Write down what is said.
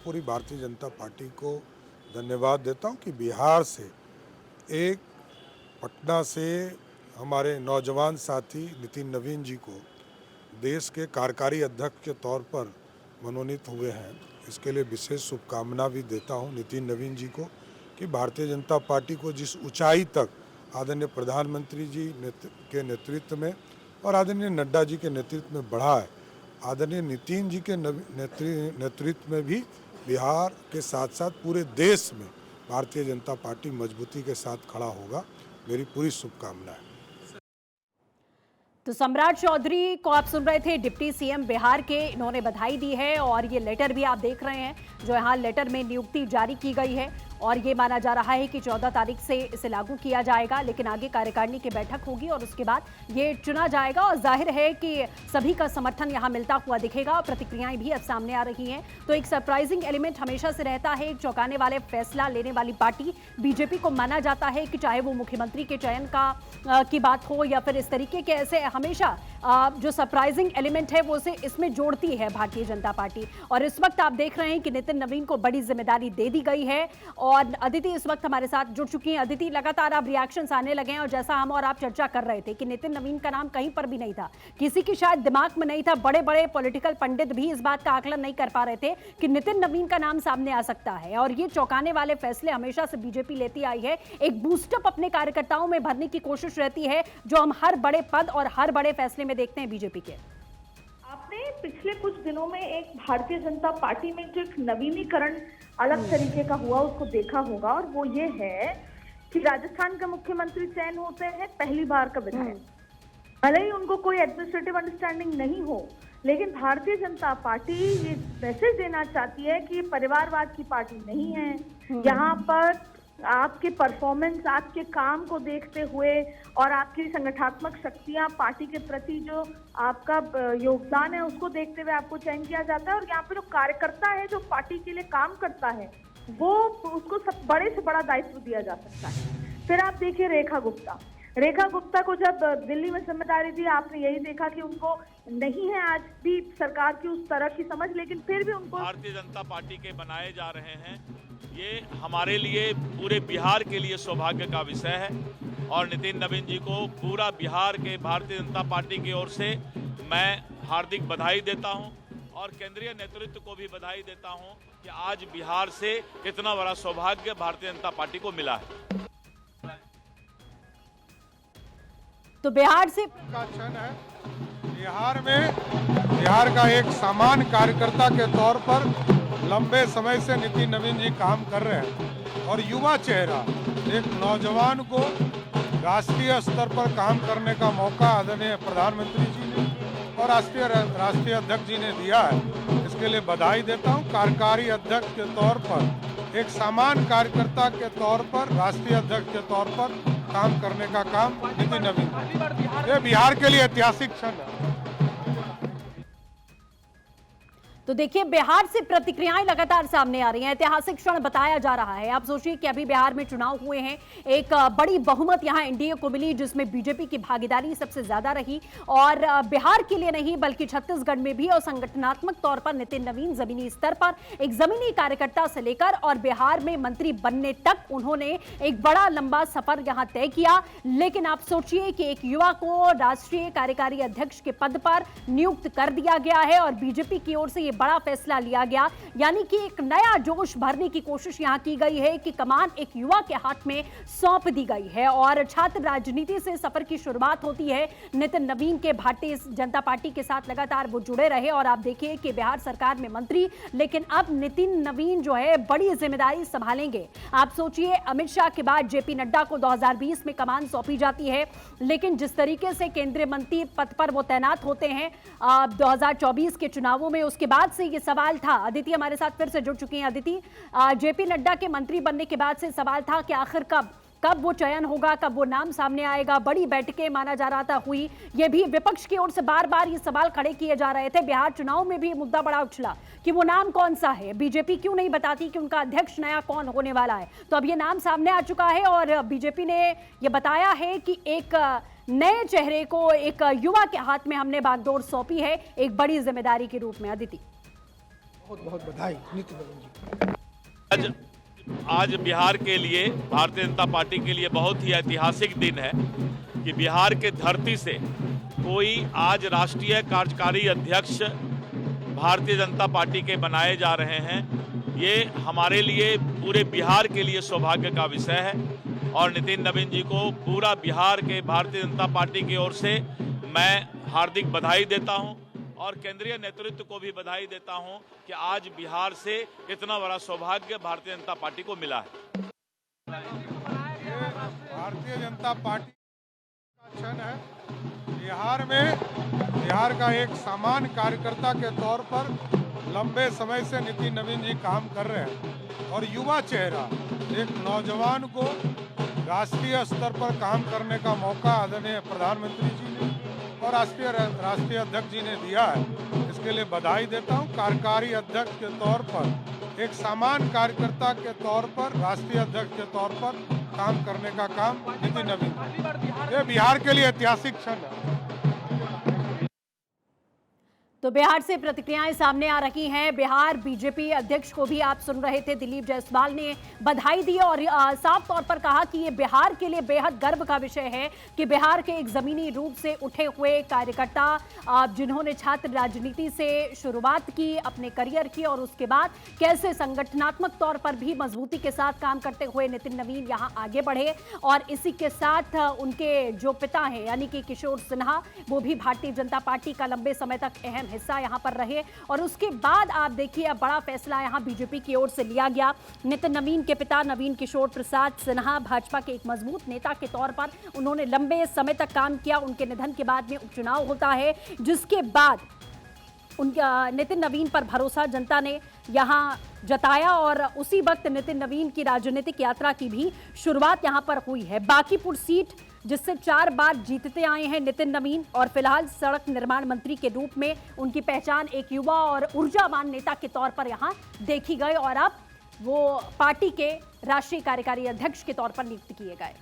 पूरी भारतीय जनता पार्टी को धन्यवाद देता हूं कि बिहार से एक पटना से हमारे नौजवान साथी नितिन नवीन जी को देश के कार्यकारी अध्यक्ष के तौर पर मनोनीत हुए हैं। इसके लिए विशेष शुभकामना भी देता हूं नितिन नवीन जी को कि भारतीय जनता पार्टी को जिस ऊंचाई तक आदरणीय प्रधानमंत्री जी के नेतृत्व में और आदरणीय नड्डा जी के नेतृत्व में बढ़ा है, आदरणीय नितिन जी के नेतृत्व में भी बिहार के साथ साथ पूरे देश में भारतीय जनता पार्टी मजबूती के साथ खड़ा होगा। मेरी पूरी शुभकामनाएं। तो सम्राट चौधरी को आप सुन रहे थे, डिप्टी सीएम बिहार के। इन्होंने बधाई दी है और ये लेटर भी आप देख रहे हैं जो यहाँ लेटर में नियुक्ति जारी की गई है और ये माना जा रहा है कि 14 तारीख से इसे लागू किया जाएगा, लेकिन आगे कार्यकारिणी की बैठक होगी और उसके बाद ये चुना जाएगा। और जाहिर है कि सभी का समर्थन यहाँ मिलता हुआ दिखेगा और प्रतिक्रियाएं भी अब सामने आ रही हैं। तो एक सरप्राइजिंग एलिमेंट हमेशा से रहता है, एक चौंकाने वाले फैसला लेने वाली पार्टी बीजेपी को माना जाता है कि चाहे वो मुख्यमंत्री के चयन की बात हो या फिर इस तरीके के ऐसे हमेशा जो सरप्राइजिंग एलिमेंट है वो से इसमें जोड़ती है भारतीय जनता पार्टी। और इस वक्त आप देख रहे हैं कि नितिन नवीन को बड़ी जिम्मेदारी दे दी गई है और अदिति इस वक्त हमारे साथ जुड़ चुकी हैं। अदिति, लगातार अब रिएक्शंस आने लगे हैं और जैसा हम और आप चर्चा कर रहे थे कि नितिन नवीन का नाम कहीं पर भी नहीं था, किसी की शायद दिमाग में नहीं था, बड़े बड़े पॉलिटिकल पंडित भी इस बात का आकलन नहीं कर पा रहे थे कि नितिन नवीन का नाम सामने आ सकता है। और ये चौंकाने वाले फैसले हमेशा से बीजेपी लेती आई है, एक बूस्टअप अपने कार्यकर्ताओं में भरने की कोशिश रहती है जो हम हर बड़े पद और हर बड़े फैसले में देखते हैं बीजेपी के। आपने पिछले कुछ दिनों में एक भारतीय जनता पार्टी में जो एक नवीनीकरण अलग तरीके का हुआ उसको देखा होगा, और वो ये है कि राजस्थान का मुख्यमंत्री चयन होते हैं पहली बार का विधायक। भले ही उनको कोई एडमिनिस्ट्रेटिव अंडरस्टैंडिंग नहीं हो, लेकिन भारतीय जनता पार्टी ये मैसेज देना चाहती है कि ये परिवारवाद की पार्टी नहीं है। यहाँ पर आपके परफॉर्मेंस, आपके काम को देखते हुए और आपकी संगठनात्मक शक्तियां, पार्टी के प्रति जो आपका योगदान है उसको देखते हुए आपको चयन किया जाता है। और यहाँ पे जो कार्यकर्ता है जो पार्टी के लिए काम करता है वो उसको सब बड़े से बड़ा दायित्व दिया जा सकता है। फिर आप देखिए रेखा गुप्ता को जब दिल्ली में जिम्मेदारी दी, आपने यही देखा कि उनको नहीं है आज भी सरकार की उस तरह की समझ, लेकिन फिर भी उनको भारतीय जनता पार्टी के बनाए जा रहे हैं। ये हमारे लिए, पूरे बिहार के लिए सौभाग्य का विषय है और नितिन नवीन जी को पूरा बिहार के भारतीय जनता पार्टी की ओर से मैं हार्दिक बधाई देता हूं और केंद्रीय नेतृत्व को भी बधाई देता हूं कि आज बिहार से इतना बड़ा सौभाग्य भारतीय जनता पार्टी को मिला है। तो बिहार से का क्षण है। बिहार का एक सामान्य कार्यकर्ता के तौर पर लंबे समय से नितिन नवीन जी काम कर रहे हैं और युवा चेहरा एक नौजवान को राष्ट्रीय स्तर पर काम करने का मौका आदरणीय प्रधानमंत्री जी ने और राष्ट्रीय अध्यक्ष जी ने दिया है। इसके लिए बधाई देता हूं। कार्यकारी अध्यक्ष के तौर पर, एक सामान्य कार्यकर्ता के तौर पर, राष्ट्रीय अध्यक्ष के तौर पर काम करने का काम नितिन नवीन, ये बिहार के लिए ऐतिहासिक क्षण है। तो देखिए, बिहार से प्रतिक्रियाएं लगातार सामने आ रही हैं, ऐतिहासिक क्षण बताया जा रहा है। आप सोचिए कि अभी बिहार में चुनाव हुए हैं, एक बड़ी बहुमत यहां एनडीए को मिली जिसमें बीजेपी की भागीदारी सबसे ज्यादा रही और बिहार के लिए नहीं बल्कि छत्तीसगढ़ में भी और संगठनात्मक तौर पर नितिन नवीन जमीनी स्तर पर एक जमीनी कार्यकर्ता से लेकर और बिहार में मंत्री बनने तक उन्होंने एक बड़ा लंबा सफर यहां तय किया। लेकिन आप सोचिए कि एक युवा को राष्ट्रीय कार्यकारी अध्यक्ष के पद पर नियुक्त कर दिया गया है और बीजेपी की ओर से ये बड़ा फैसला लिया गया, यानी कि एक नया जोश भरने की कोशिश यहां की गई है कि कमान एक युवा के हाथ में सौंप दी गई है। और छात्र राजनीति से सफर की शुरुआत होती है। नितिन नवीन के भारतीय जनता पार्टी के साथ लगातार वो जुड़े रहे और आप देखिए कि बिहार सरकार में मंत्री, लेकिन अब नितिन नवीन जो है बड़ी जिम्मेदारी संभालेंगे। आप सोचिए, अमित शाह के बाद जेपी नड्डा को 2020 में कमान सौंपी जाती है, लेकिन जिस तरीके से केंद्रीय मंत्री पद पर वो तैनात होते हैं 2024 के चुनावों में, उसके बाद से ये सवाल था। अदिति हमारे साथ फिर से जुड़ चुकी हैं। अदिति, जेपी नड्डा के मंत्री बनने के बाद से सवाल था कि आखिर कब वो चयन होगा, कब वो नाम सामने आएगा। बड़ी बैठकें माना जा रहा था हुई, ये भी विपक्ष की ओर से बार बार ये सवाल खड़े किए जा रहे थे। बिहार चुनाव में भी मुद्दा बड़ा उछला कि वो नाम कौन सा है, बीजेपी क्यों नहीं बताती कि उनका अध्यक्ष नया कौन होने वाला है। तो अब ये नाम सामने आ चुका है और बीजेपी ने ये बताया है कि एक नए चेहरे को, एक युवा के हाथ में हमने बागडोर सौंपी है एक बड़ी जिम्मेदारी के रूप में। अदिति, बहुत बहुत बधाई नितिन नवीन जी। आज बिहार के लिए, भारतीय जनता पार्टी के लिए बहुत ही ऐतिहासिक दिन है कि बिहार के धरती से कोई आज राष्ट्रीय कार्यकारी अध्यक्ष भारतीय जनता पार्टी के बनाए जा रहे हैं। ये हमारे लिए, पूरे बिहार के लिए सौभाग्य का विषय है और नितिन नवीन जी को पूरा बिहार के भारतीय जनता पार्टी की ओर से मैं हार्दिक बधाई देता हूं और केंद्रीय नेतृत्व को भी बधाई देता हूं कि आज बिहार से इतना बड़ा सौभाग्य भारतीय जनता पार्टी को मिला है। भारतीय जनता पार्टी का क्षण है। बिहार का एक सामान्य कार्यकर्ता के तौर पर लंबे समय से नितिन नवीन जी काम कर रहे हैं और युवा चेहरा एक नौजवान को राष्ट्रीय स्तर पर काम करने का मौका आदरणीय प्रधानमंत्री जी ने और राष्ट्रीय अध्यक्ष जी ने दिया है। इसके लिए बधाई देता हूं। कार्यकारी अध्यक्ष के तौर पर, एक सामान्य कार्यकर्ता के तौर पर, राष्ट्रीय अध्यक्ष के तौर पर काम करने का काम नितिन नवीन, ये बिहार के लिए ऐतिहासिक क्षण है। तो बिहार से प्रतिक्रियाएं सामने आ रही हैं। बिहार बीजेपी अध्यक्ष को भी आप सुन रहे थे, दिलीप जायसवाल ने बधाई दी और साफ तौर पर कहा कि ये बिहार के लिए बेहद गर्व का विषय है कि बिहार के एक जमीनी रूप से उठे हुए कार्यकर्ता, जिन्होंने छात्र राजनीति से शुरुआत की, अपने करियर की और उसके बाद कैसे संगठनात्मक तौर पर भी मजबूती के साथ काम करते हुए नितिन नवीन यहाँ आगे बढ़े और इसी के साथ उनके जो पिता हैं यानी कि किशोर सिन्हा, वो भी भारतीय जनता पार्टी का लंबे समय तक अहम हिस्सा यहां पर रहे और उसके बाद आप देखिए अब बड़ा फैसला यहां बीजेपी की ओर से लिया गया। नितिन नवीन के पिता नवीन किशोर प्रसाद सिन्हा भाजपा के एक मजबूत नेता के तौर पर उन्होंने लंबे समय तक काम किया। उनके निधन के बाद में उपचुनाव होता है, जिसके बाद उनका नितिन नवीन पर भरोसा जनता ने यहां जताया और उसी वक्त नितिन नवीन की राजनीतिक यात्रा की भी शुरुआत यहां पर हुई है। बांकीपुर सीट जिससे 4 बार जीतते आए हैं नितिन नवीन और फिलहाल सड़क निर्माण मंत्री के रूप में उनकी पहचान एक युवा और ऊर्जावान नेता के तौर पर यहां देखी गई और अब वो पार्टी के राष्ट्रीय कार्यकारी अध्यक्ष के तौर पर नियुक्त किए गए।